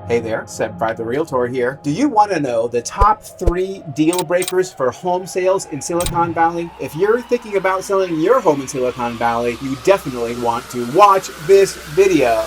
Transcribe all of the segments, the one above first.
Hey there, Seb Frey, the Realtor here. Do you want to know the top 3 deal breakers for home sales in Silicon Valley? If you're thinking about selling your home in Silicon Valley, you definitely want to watch this video.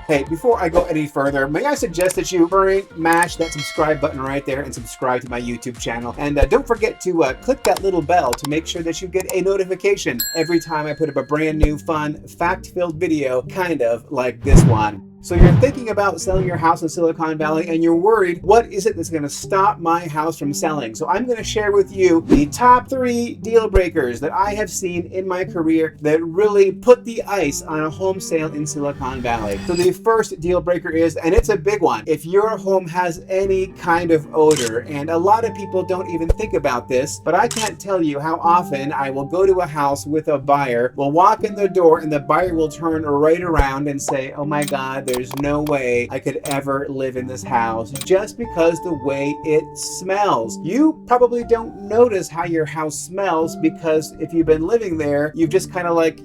Hey, before I go any further, may I suggest that you mash that subscribe button right there and subscribe to my YouTube channel. And don't forget to click that little bell to make sure that you get a notification every time I put up a brand new, fun, fact-filled video, kind of like this one. So you're thinking about selling your house in Silicon Valley and you're worried, what is it that's going to stop my house from selling? So I'm going to share with you the top 3 deal breakers that I have seen in my career that really put the ice on a home sale in Silicon Valley. So the first deal breaker is, and it's a big one, if your home has any kind of odor, and a lot of people don't even think about this, but I can't tell you how often I will go to a house with a buyer, will walk in the door, and the buyer will turn right around and say, oh my God, there's no way I could ever live in this house just because the way it smells. You probably don't notice how your house smells because if you've been living there, you've just kind of like,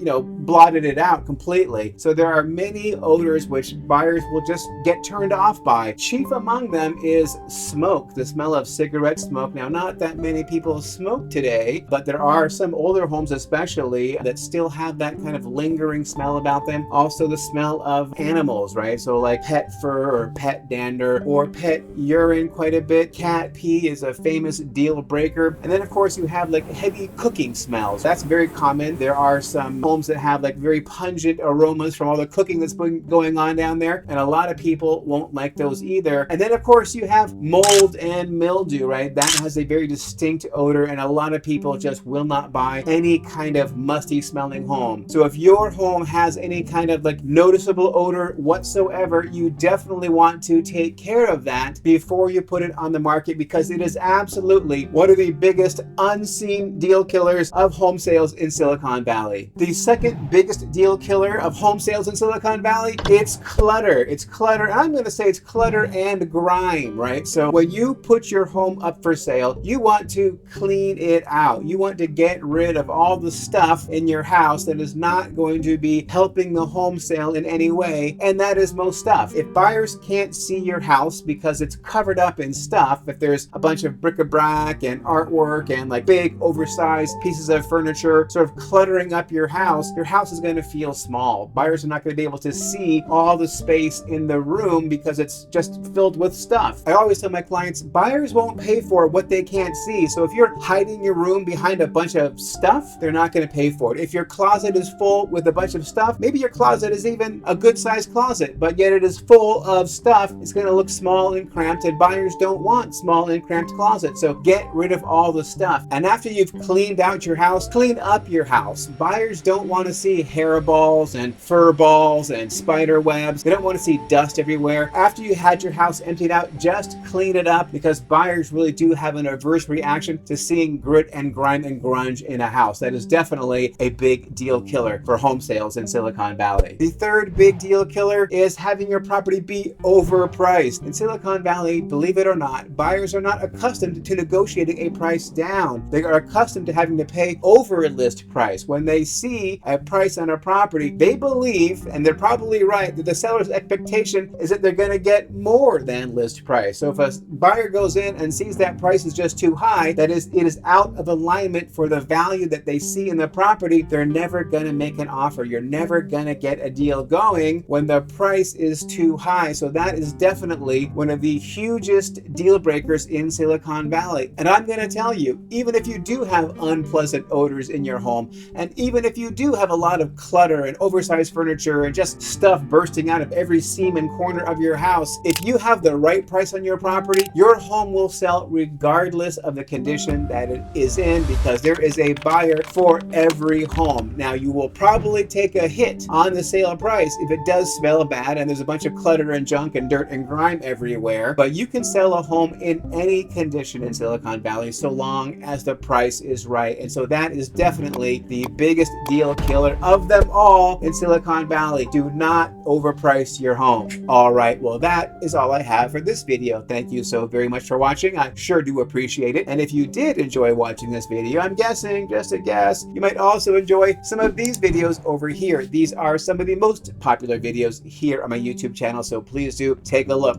blotted it out completely. So there are many odors which buyers will just get turned off by. Chief among them is smoke, the smell of cigarette smoke. Now, not that many people smoke today, but there are some older homes especially that still have that kind of lingering smell about them. Also the smell of animals, right? So like pet fur or pet dander or pet urine quite a bit. Cat pee is a famous deal breaker. And then of course you have like heavy cooking smells. That's very common. There are some homes that have like very pungent aromas from all the cooking that's been going on down there. And a lot of people won't like those either. And then of course you have mold and mildew, right? That has a very distinct odor and a lot of people just will not buy any kind of musty smelling home. So if your home has any kind of like noticeable odor whatsoever, you definitely want to take care of that before you put it on the market because it is absolutely one of the biggest unseen deal killers of home sales in Silicon Valley. The second biggest deal killer of home sales in Silicon Valley, it's clutter. It's clutter. I'm going to say it's clutter and grime, right? So when you put your home up for sale, you want to clean it out. You want to get rid of all the stuff in your house that is not going to be helping the home sale in any way, and that is most stuff. If buyers can't see your house because it's covered up in stuff, if there's a bunch of bric-a-brac and artwork and like big oversized pieces of furniture sort of cluttering up your house is going to feel small. Buyers are not going to be able to see all the space in the room because it's just filled with stuff. I always tell my clients, buyers won't pay for what they can't see. So if you're hiding your room behind a bunch of stuff, they're not going to pay for it. If your closet is full with a bunch of stuff, maybe your closet is even a good sized closet, but yet it is full of stuff, it's going to look small and cramped, and buyers don't want small and cramped closets. So get rid of all the stuff. And after you've cleaned out your house, clean up your house. Buyers don't want to see hairballs and fur balls and spider webs. They don't want to see dust everywhere. After you had your house emptied out, just clean it up because buyers really do have an adverse reaction to seeing grit and grime and grunge in a house. That is definitely a big deal killer for home sales in Silicon Valley. The third big deal killer is having your property be overpriced. In Silicon Valley, believe it or not, buyers are not accustomed to negotiating a price down. They are accustomed to having to pay over list price. When they see a price on a property, they believe, and they're probably right, that the seller's expectation is that they're going to get more than list price. So if a buyer goes in and sees that price is just too high, that is, it is out of alignment for the value that they see in the property, they're never going to make an offer. You're never going to get a deal going when the price is too high. So that is definitely one of the hugest deal breakers in Silicon Valley. And I'm going to tell you, even if you do have unpleasant odors in your home, and even if you do have a lot of clutter and oversized furniture and just stuff bursting out of every seam and corner of your house, if you have the right price on your property, your home will sell regardless of the condition that it is in because there is a buyer for every home. Now, you will probably take a hit on the sale price if it does smell bad and there's a bunch of clutter and junk and dirt and grime everywhere, but you can sell a home in any condition in Silicon Valley so long as the price is right. And so that is definitely the biggest deal killer of them all in Silicon Valley. Do not overprice your home. All right, well, that is all I have for this video. Thank you so very much for watching. I sure do appreciate it. And if you did enjoy watching this video, I'm guessing, just a guess, you might also enjoy some of these videos over here. These are some of the most popular videos here on my YouTube channel, so please do take a look.